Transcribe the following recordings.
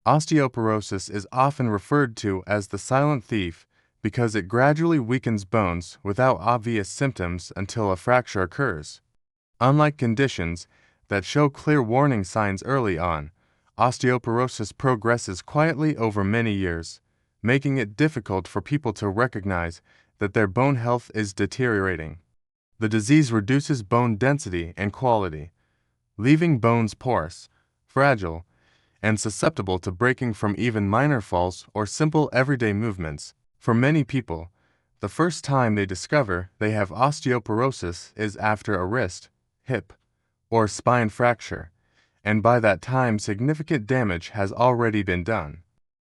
Osteoporosis is often referred to as the silent thief because it gradually weakens bones without obvious symptoms until a fracture occurs. Unlike conditions that show clear warning signs early on, osteoporosis progresses quietly over many years, making it difficult for people to recognize that their bone health is deteriorating. The disease reduces bone density and quality, leaving bones porous, fragile, and susceptible to breaking from even minor falls or simple everyday movements. For many people, the first time they discover they have osteoporosis is after a wrist, hip, or spine fracture, and by that time significant damage has already been done.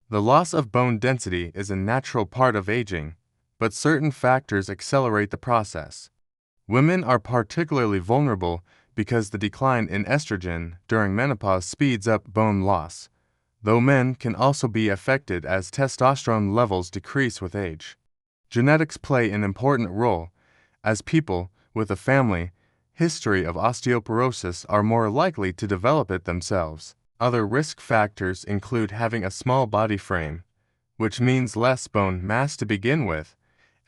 The loss of bone density is a natural part of aging, but certain factors accelerate the process. Women are particularly vulnerable because the decline in estrogen during menopause speeds up bone loss, though men can also be affected as testosterone levels decrease with age. Genetics play an important role, as people with a family history of osteoporosis are more likely to develop it themselves. Other risk factors include having a small body frame, which means less bone mass to begin with,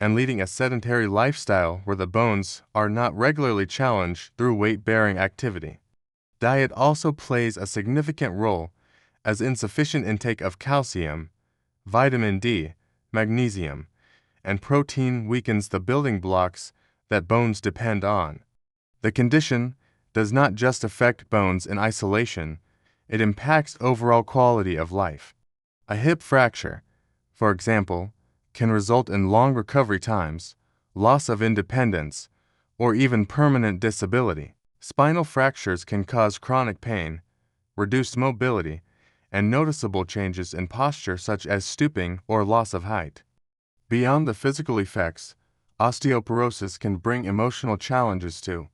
and leading a sedentary lifestyle where the bones are not regularly challenged through weight-bearing activity. Diet also plays a significant role, as insufficient intake of calcium, vitamin D, magnesium, and protein weakens the building blocks that bones depend on. The condition does not just affect bones in isolation, it impacts overall quality of life. A hip fracture, for example, can result in long recovery times, loss of independence, or even permanent disability. Spinal fractures can cause chronic pain, reduced mobility, and noticeable changes in posture such as stooping or loss of height. Beyond the physical effects, osteoporosis can bring emotional challenges too.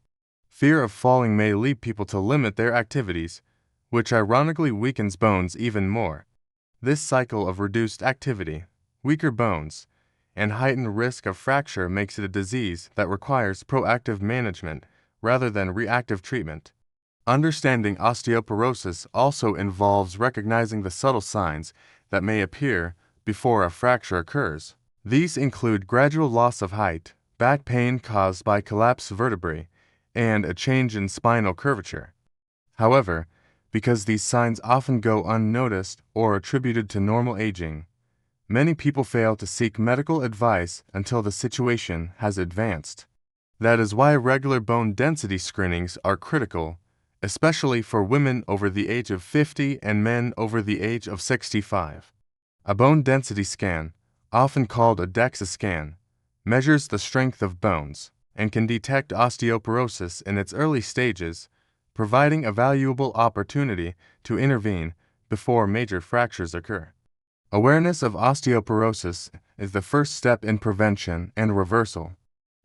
Fear of falling may lead people to limit their activities, which ironically weakens bones even more. This cycle of reduced activity, weaker bones, and heightened risk of fracture makes it a disease that requires proactive management rather than reactive treatment. Understanding osteoporosis also involves recognizing the subtle signs that may appear before a fracture occurs. These include gradual loss of height, back pain caused by collapsed vertebrae, and a change in spinal curvature. However, because these signs often go unnoticed or attributed to normal aging, many people fail to seek medical advice until the situation has advanced. That is why regular bone density screenings are critical, especially for women over the age of 50 and men over the age of 65. A bone density scan, often called a DEXA scan, measures the strength of bones and can detect osteoporosis in its early stages, providing a valuable opportunity to intervene before major fractures occur. Awareness of osteoporosis is the first step in prevention and reversal.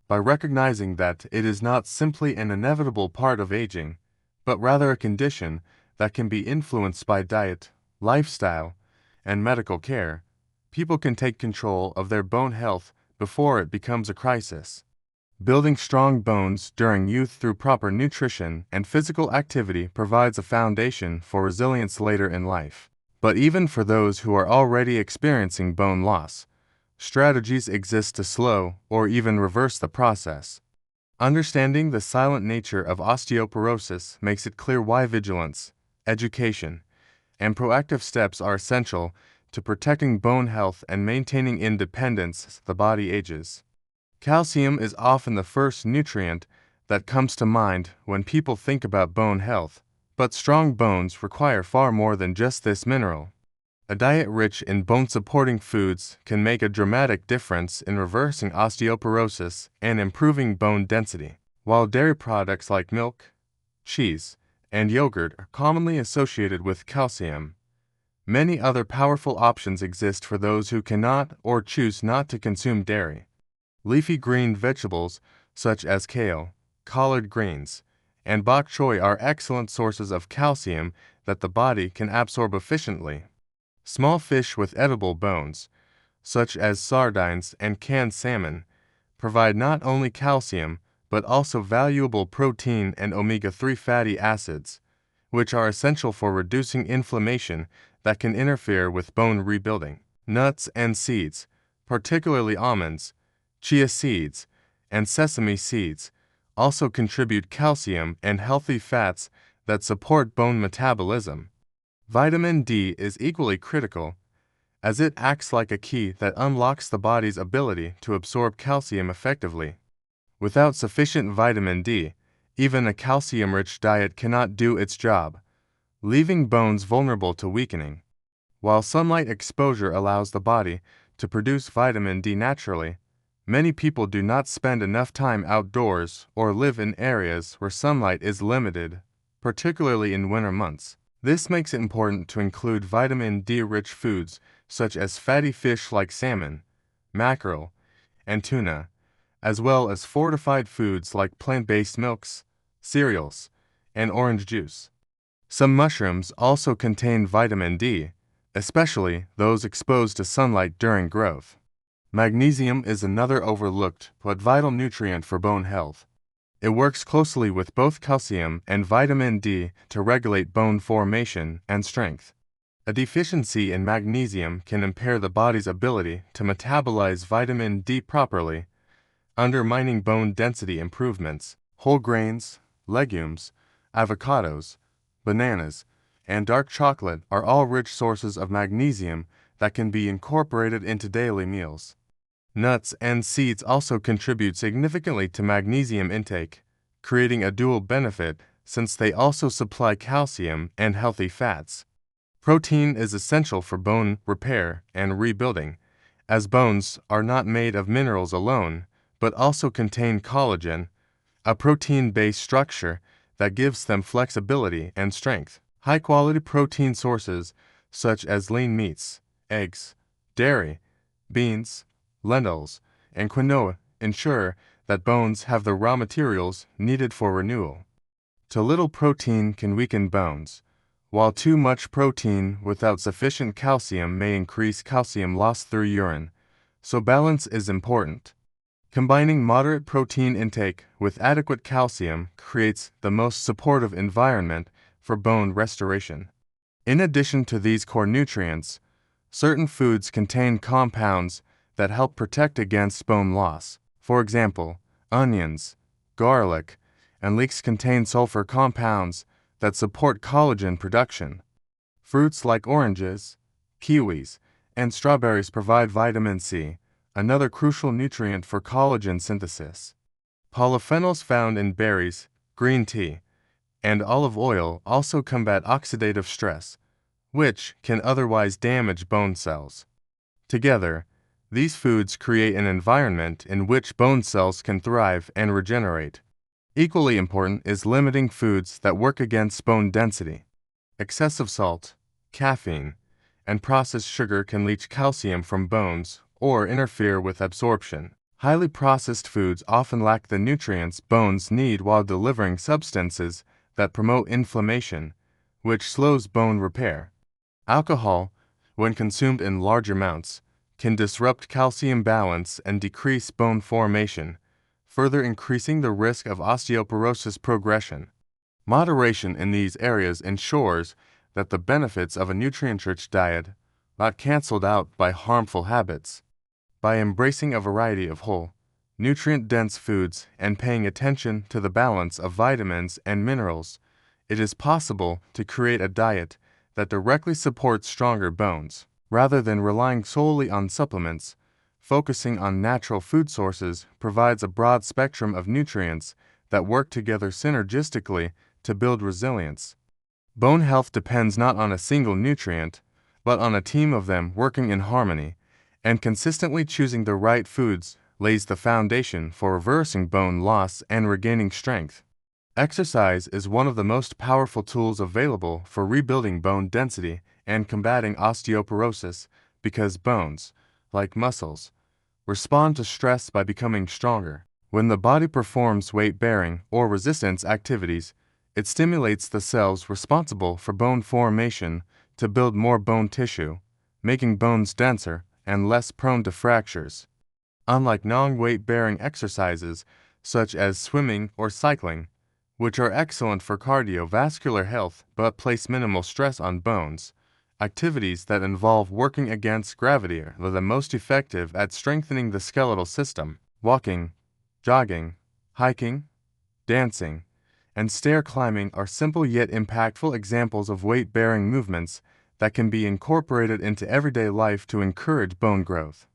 By recognizing that it is not simply an inevitable part of aging, but rather a condition that can be influenced by diet, lifestyle, and medical care, people can take control of their bone health before it becomes a crisis. Building strong bones during youth through proper nutrition and physical activity provides a foundation for resilience later in life. But even for those who are already experiencing bone loss, strategies exist to slow or even reverse the process. Understanding the silent nature of osteoporosis makes it clear why vigilance, education, and proactive steps are essential to protecting bone health and maintaining independence as the body ages. Calcium is often the first nutrient that comes to mind when people think about bone health, but strong bones require far more than just this mineral. A diet rich in bone-supporting foods can make a dramatic difference in reversing osteoporosis and improving bone density. While dairy products like milk, cheese, and yogurt are commonly associated with calcium, many other powerful options exist for those who cannot or choose not to consume dairy. Leafy green vegetables such as kale, collard greens, and bok choy are excellent sources of calcium that the body can absorb efficiently. Small fish with edible bones, such as sardines and canned salmon, provide not only calcium but also valuable protein and omega-3 fatty acids, which are essential for reducing inflammation that can interfere with bone rebuilding. Nuts and seeds, particularly almonds, chia seeds, and sesame seeds, also contribute calcium and healthy fats that support bone metabolism. Vitamin D is equally critical, as it acts like a key that unlocks the body's ability to absorb calcium effectively. Without sufficient vitamin D, even a calcium-rich diet cannot do its job, leaving bones vulnerable to weakening. While sunlight exposure allows the body to produce vitamin D naturally, many people do not spend enough time outdoors or live in areas where sunlight is limited, particularly in winter months. This makes it important to include vitamin D-rich foods such as fatty fish like salmon, mackerel, and tuna, as well as fortified foods like plant-based milks, cereals, and orange juice. Some mushrooms also contain vitamin D, especially those exposed to sunlight during growth. Magnesium is another overlooked but vital nutrient for bone health. It works closely with both calcium and vitamin D to regulate bone formation and strength. A deficiency in magnesium can impair the body's ability to metabolize vitamin D properly, undermining bone density improvements. Whole grains, legumes, avocados, bananas, and dark chocolate are all rich sources of magnesium that can be incorporated into daily meals. Nuts and seeds also contribute significantly to magnesium intake, creating a dual benefit since they also supply calcium and healthy fats. Protein is essential for bone repair and rebuilding, as bones are not made of minerals alone, but also contain collagen, a protein-based structure that gives them flexibility and strength. High-quality protein sources such as lean meats, eggs, dairy, beans, lentils, and quinoa ensure that bones have the raw materials needed for renewal. Too little protein can weaken bones, while too much protein without sufficient calcium may increase calcium loss through urine, so balance is important. Combining moderate protein intake with adequate calcium creates the most supportive environment for bone restoration. In addition to these core nutrients, certain foods contain compounds that help protect against bone loss. For example, onions, garlic, and leeks contain sulfur compounds that support collagen production. Fruits like oranges, kiwis, and strawberries provide vitamin C, another crucial nutrient for collagen synthesis. Polyphenols found in berries, green tea, and olive oil also combat oxidative stress, which can otherwise damage bone cells. Together, these foods create an environment in which bone cells can thrive and regenerate. Equally important is limiting foods that work against bone density. Excessive salt, caffeine, and processed sugar can leach calcium from bones or interfere with absorption. Highly processed foods often lack the nutrients bones need while delivering substances that promote inflammation, which slows bone repair. Alcohol, when consumed in large amounts, can disrupt calcium balance and decrease bone formation, further increasing the risk of osteoporosis progression. Moderation in these areas ensures that the benefits of a nutrient-rich diet are not canceled out by harmful habits. By embracing a variety of whole, nutrient-dense foods and paying attention to the balance of vitamins and minerals, it is possible to create a diet that directly supports stronger bones. Rather than relying solely on supplements, focusing on natural food sources provides a broad spectrum of nutrients that work together synergistically to build resilience. Bone health depends not on a single nutrient, but on a team of them working in harmony, and consistently choosing the right foods lays the foundation for reversing bone loss and regaining strength. Exercise is one of the most powerful tools available for rebuilding bone density and combating osteoporosis because bones, like muscles, respond to stress by becoming stronger. When the body performs weight-bearing or resistance activities, it stimulates the cells responsible for bone formation to build more bone tissue, making bones denser and less prone to fractures. Unlike non-weight-bearing exercises such as swimming or cycling, which are excellent for cardiovascular health but place minimal stress on bones, Activities that involve working against gravity are the most effective at strengthening the skeletal system. Walking, jogging, hiking, dancing, and stair climbing are simple yet impactful examples of weight-bearing movements that can be incorporated into everyday life to encourage bone growth.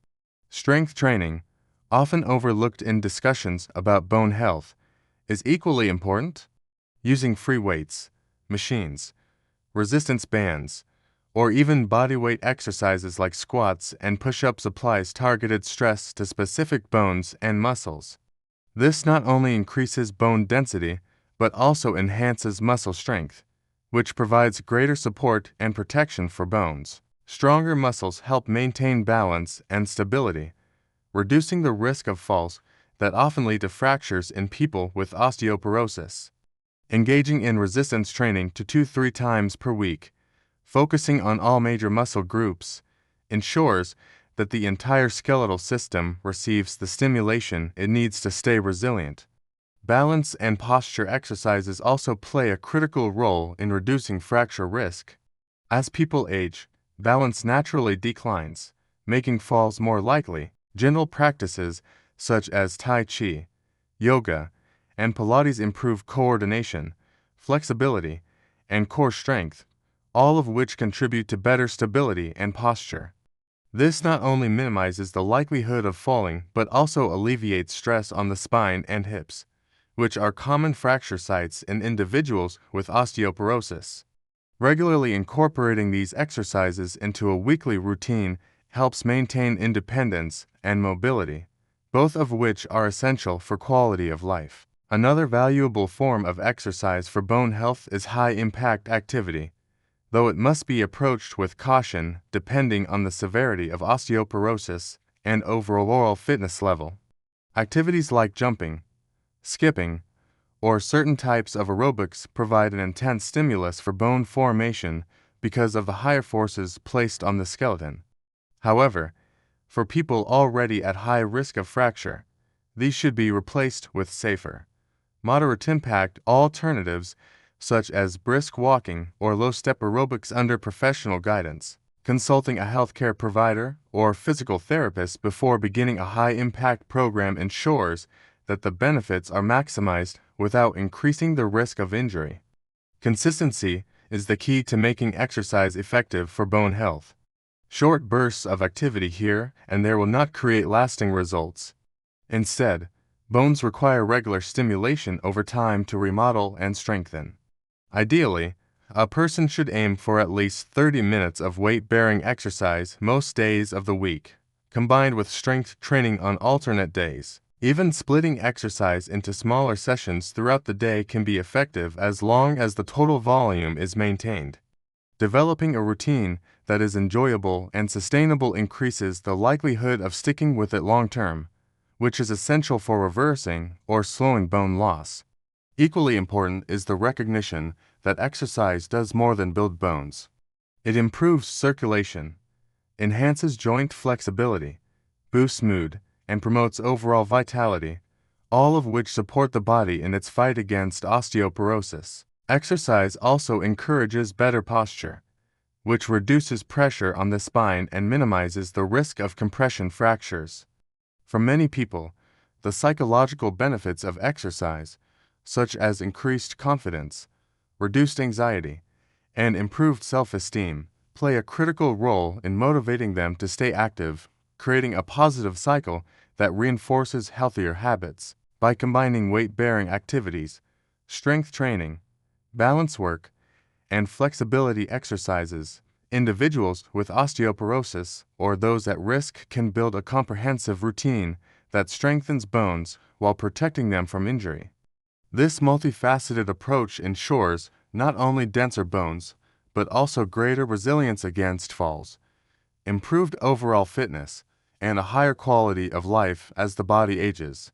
Strength training, often overlooked in discussions about bone health, is equally important. Using free weights, machines, resistance bands, or even bodyweight exercises like squats and push-ups applies targeted stress to specific bones and muscles. This not only increases bone density, but also enhances muscle strength, which provides greater support and protection for bones. Stronger muscles help maintain balance and stability, reducing the risk of falls that often lead to fractures in people with osteoporosis. Engaging in resistance training 2 to 3 times per week, focusing on all major muscle groups, ensures that the entire skeletal system receives the stimulation it needs to stay resilient. Balance and posture exercises also play a critical role in reducing fracture risk. As people age, balance naturally declines, making falls more likely. Gentle practices such as Tai Chi, yoga, and Pilates improve coordination, flexibility, and core strength, all of which contribute to better stability and posture. This not only minimizes the likelihood of falling but also alleviates stress on the spine and hips, which are common fracture sites in individuals with osteoporosis. Regularly incorporating these exercises into a weekly routine helps maintain independence and mobility, both of which are essential for quality of life. Another valuable form of exercise for bone health is high-impact activity, though it must be approached with caution depending on the severity of osteoporosis and overall fitness level. Activities like jumping, skipping, or certain types of aerobics provide an intense stimulus for bone formation because of the higher forces placed on the skeleton. However, for people already at high risk of fracture, these should be replaced with safer, moderate-impact alternatives such as brisk walking or low-step aerobics under professional guidance. Consulting a healthcare provider or physical therapist before beginning a high-impact program ensures that the benefits are maximized without increasing the risk of injury. Consistency is the key to making exercise effective for bone health. Short bursts of activity here and there will not create lasting results. Instead, bones require regular stimulation over time to remodel and strengthen. Ideally, a person should aim for at least 30 minutes of weight-bearing exercise most days of the week, combined with strength training on alternate days. Even splitting exercise into smaller sessions throughout the day can be effective as long as the total volume is maintained. Developing a routine that is enjoyable and sustainable increases the likelihood of sticking with it long-term, which is essential for reversing or slowing bone loss. Equally important is the recognition that exercise does more than build bones. It improves circulation, enhances joint flexibility, boosts mood, and promotes overall vitality, all of which support the body in its fight against osteoporosis. Exercise also encourages better posture, which reduces pressure on the spine and minimizes the risk of compression fractures. For many people, the psychological benefits of exercise, such as increased confidence, reduced anxiety, and improved self-esteem, play a critical role in motivating them to stay active, creating a positive cycle that reinforces healthier habits. By combining weight-bearing activities, strength training, balance work, and flexibility exercises, individuals with osteoporosis or those at risk can build a comprehensive routine that strengthens bones while protecting them from injury. This multifaceted approach ensures not only denser bones, but also greater resilience against falls, improved overall fitness, and a higher quality of life as the body ages.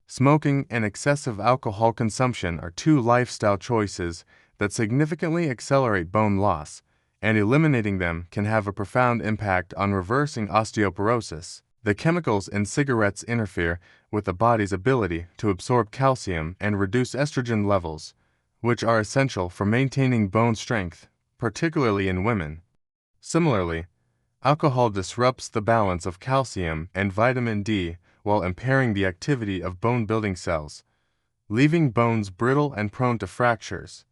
Smoking and excessive alcohol consumption are two lifestyle choices that significantly accelerate bone loss, and eliminating them can have a profound impact on reversing osteoporosis. The chemicals in cigarettes interfere with the body's ability to absorb calcium and reduce estrogen levels, which are essential for maintaining bone strength, particularly in women. Similarly, alcohol disrupts the balance of calcium and vitamin D while impairing the activity of bone-building cells, leaving bones brittle and prone to fractures.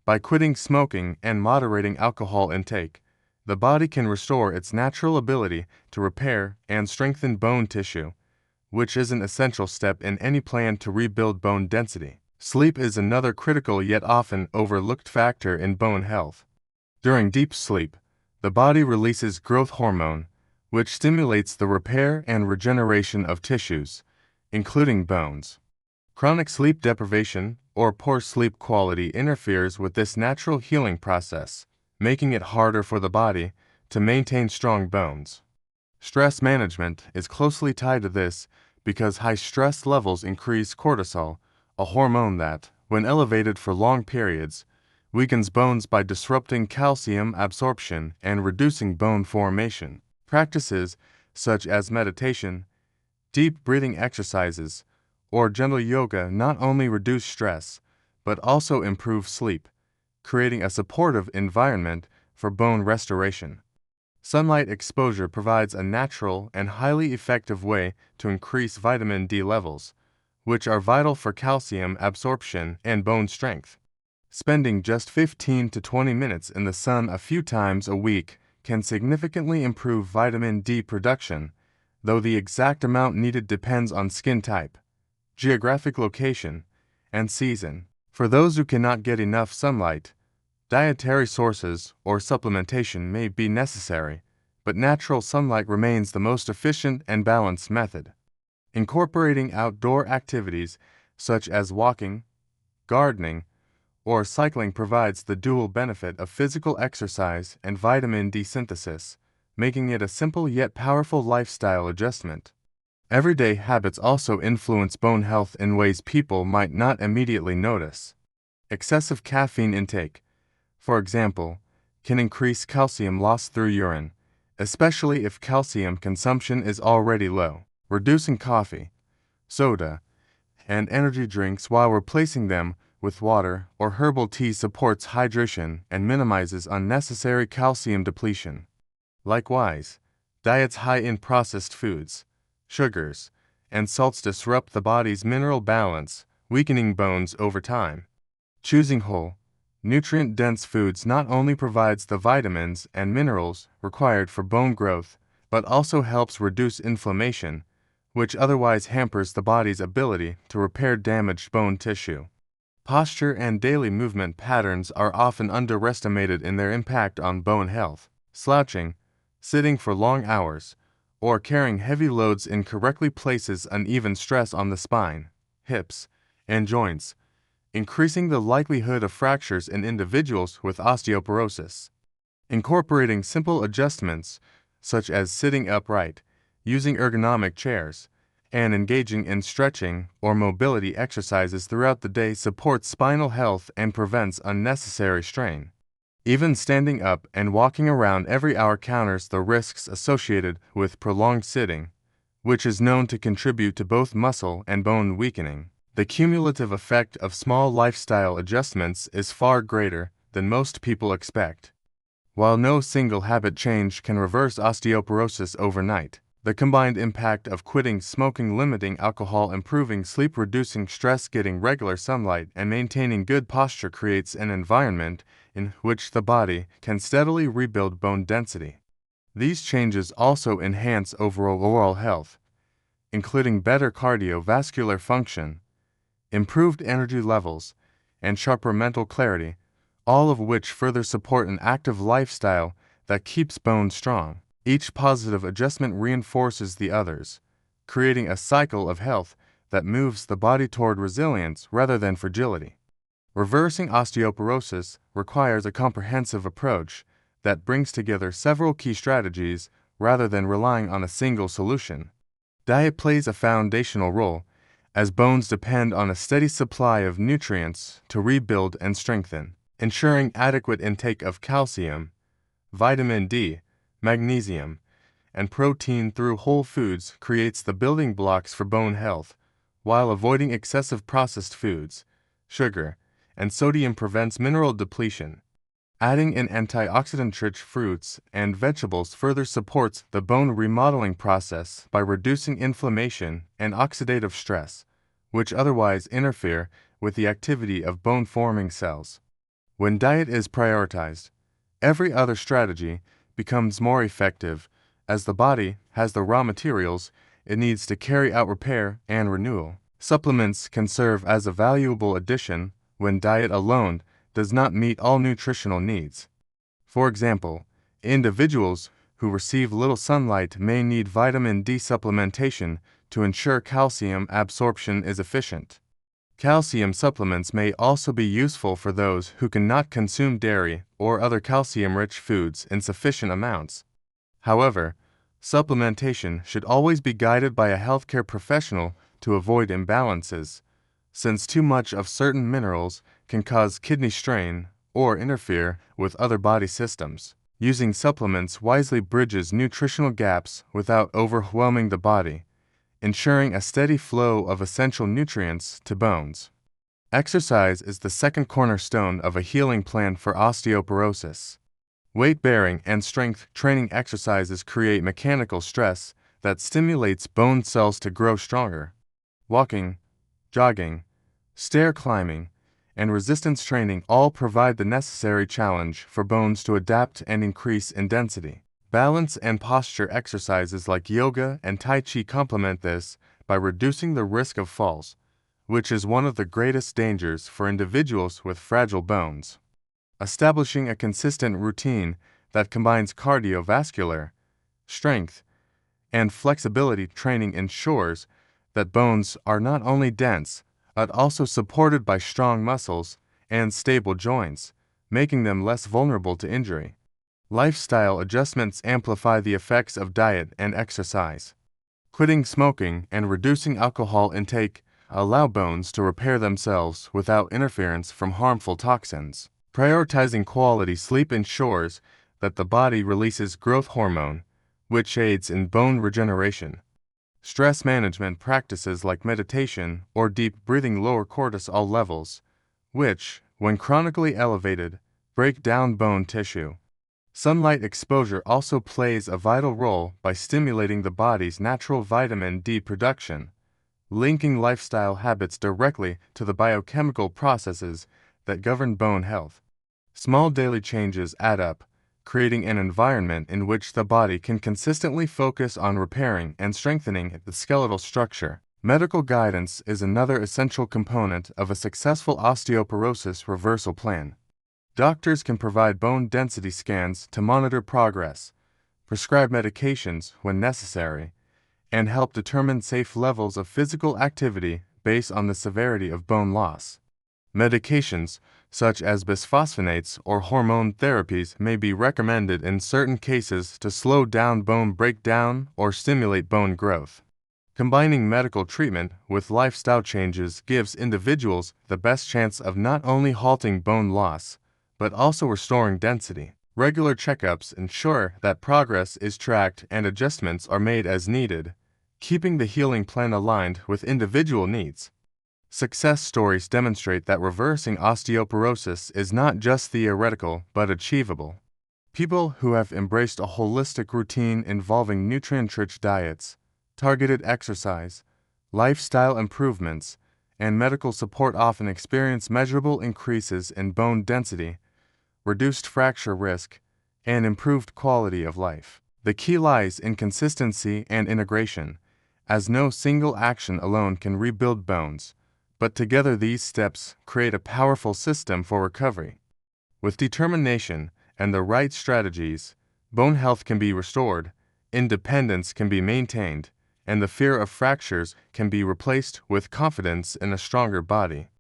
By quitting smoking and moderating alcohol intake, the body can restore its natural ability to repair and strengthen bone tissue, which is an essential step in any plan to rebuild bone density. Sleep is another critical yet often overlooked factor in bone health. During deep sleep, the body releases growth hormone, which stimulates the repair and regeneration of tissues, including bones. Chronic sleep deprivation or poor sleep quality interferes with this natural healing process, making it harder for the body to maintain strong bones. Stress management is closely tied to this because high stress levels increase cortisol, a hormone that, when elevated for long periods, weakens bones by disrupting calcium absorption and reducing bone formation. Practices such as meditation, deep breathing exercises, or gentle yoga not only reduce stress, but also improve sleep, creating a supportive environment for bone restoration. Sunlight exposure provides a natural and highly effective way to increase vitamin D levels, which are vital for calcium absorption and bone strength. Spending just 15 to 20 minutes in the sun a few times a week can significantly improve vitamin D production, though the exact amount needed depends on skin type, geographic location, and season. For those who cannot get enough sunlight, dietary sources or supplementation may be necessary, but natural sunlight remains the most efficient and balanced method. Incorporating outdoor activities such as walking, gardening, or cycling provides the dual benefit of physical exercise and vitamin D synthesis, making it a simple yet powerful lifestyle adjustment. Everyday habits also influence bone health in ways people might not immediately notice. Excessive caffeine intake, for example, can increase calcium loss through urine, especially if calcium consumption is already low. Reducing coffee, soda, and energy drinks while replacing them with water or herbal tea supports hydration and minimizes unnecessary calcium depletion. Likewise, diets high in processed foods, sugars, and salts disrupt the body's mineral balance, weakening bones over time. Choosing whole, nutrient-dense foods not only provides the vitamins and minerals required for bone growth, but also helps reduce inflammation, which otherwise hampers the body's ability to repair damaged bone tissue. Posture and daily movement patterns are often underestimated in their impact on bone health. Slouching, sitting for long hours, or carrying heavy loads incorrectly places uneven stress on the spine, hips, and joints, increasing the likelihood of fractures in individuals with osteoporosis. Incorporating simple adjustments, such as sitting upright, using ergonomic chairs, and engaging in stretching or mobility exercises throughout the day supports spinal health and prevents unnecessary strain. Even standing up and walking around every hour counters the risks associated with prolonged sitting, which is known to contribute to both muscle and bone weakening. The cumulative effect of small lifestyle adjustments is far greater than most people expect. While no single habit change can reverse osteoporosis overnight, the combined impact of quitting smoking, limiting alcohol, improving sleep, reducing stress, getting regular sunlight, and maintaining good posture creates an environment in which the body can steadily rebuild bone density. These changes also enhance overall health, including better cardiovascular function, improved energy levels, and sharper mental clarity, all of which further support an active lifestyle that keeps bones strong. Each positive adjustment reinforces the others, creating a cycle of health that moves the body toward resilience rather than fragility. Reversing osteoporosis requires a comprehensive approach that brings together several key strategies rather than relying on a single solution. Diet plays a foundational role, as bones depend on a steady supply of nutrients to rebuild and strengthen. Ensuring adequate intake of calcium, vitamin D, magnesium, and protein through whole foods creates the building blocks for bone health, while avoiding excessive processed foods, sugar, and sodium prevents mineral depletion. Adding in antioxidant-rich fruits and vegetables further supports the bone remodeling process by reducing inflammation and oxidative stress, which otherwise interfere with the activity of bone-forming cells. When diet is prioritized, every other strategy becomes more effective as the body has the raw materials it needs to carry out repair and renewal. Supplements can serve as a valuable addition when diet alone does not meet all nutritional needs. For example, individuals who receive little sunlight may need vitamin D supplementation to ensure calcium absorption is efficient. Calcium supplements may also be useful for those who cannot consume dairy or other calcium-rich foods in sufficient amounts. However, supplementation should always be guided by a healthcare professional to avoid imbalances, since too much of certain minerals can cause kidney strain or interfere with other body systems. Using supplements wisely bridges nutritional gaps without overwhelming the body, ensuring a steady flow of essential nutrients to bones. Exercise is the second cornerstone of a healing plan for osteoporosis. Weight-bearing and strength training exercises create mechanical stress that stimulates bone cells to grow stronger. Walking, jogging, stair climbing, and resistance training all provide the necessary challenge for bones to adapt and increase in density. Balance and posture exercises like yoga and tai chi complement this by reducing the risk of falls, which is one of the greatest dangers for individuals with fragile bones. Establishing a consistent routine that combines cardiovascular, strength, and flexibility training ensures that bones are not only dense, but also supported by strong muscles and stable joints, making them less vulnerable to injury. Lifestyle adjustments amplify the effects of diet and exercise. Quitting smoking and reducing alcohol intake allow bones to repair themselves without interference from harmful toxins. Prioritizing quality sleep ensures that the body releases growth hormone, which aids in bone regeneration. Stress management practices like meditation or deep breathing lower cortisol levels, which, when chronically elevated, break down bone tissue. Sunlight exposure also plays a vital role by stimulating the body's natural vitamin D production, linking lifestyle habits directly to the biochemical processes that govern bone health. Small daily changes add up, creating an environment in which the body can consistently focus on repairing and strengthening the skeletal structure. Medical guidance is another essential component of a successful osteoporosis reversal plan. Doctors can provide bone density scans to monitor progress, prescribe medications when necessary, and help determine safe levels of physical activity based on the severity of bone loss. Medications, such as bisphosphonates or hormone therapies, may be recommended in certain cases to slow down bone breakdown or stimulate bone growth. Combining medical treatment with lifestyle changes gives individuals the best chance of not only halting bone loss, but also restoring density. Regular checkups ensure that progress is tracked and adjustments are made as needed, keeping the healing plan aligned with individual needs. Success stories demonstrate that reversing osteoporosis is not just theoretical but achievable. People who have embraced a holistic routine involving nutrient-rich diets, targeted exercise, lifestyle improvements, and medical support often experience measurable increases in bone density, reduced fracture risk, and improved quality of life. The key lies in consistency and integration, as no single action alone can rebuild bones, but together these steps create a powerful system for recovery. With determination and the right strategies, bone health can be restored, independence can be maintained, and the fear of fractures can be replaced with confidence in a stronger body.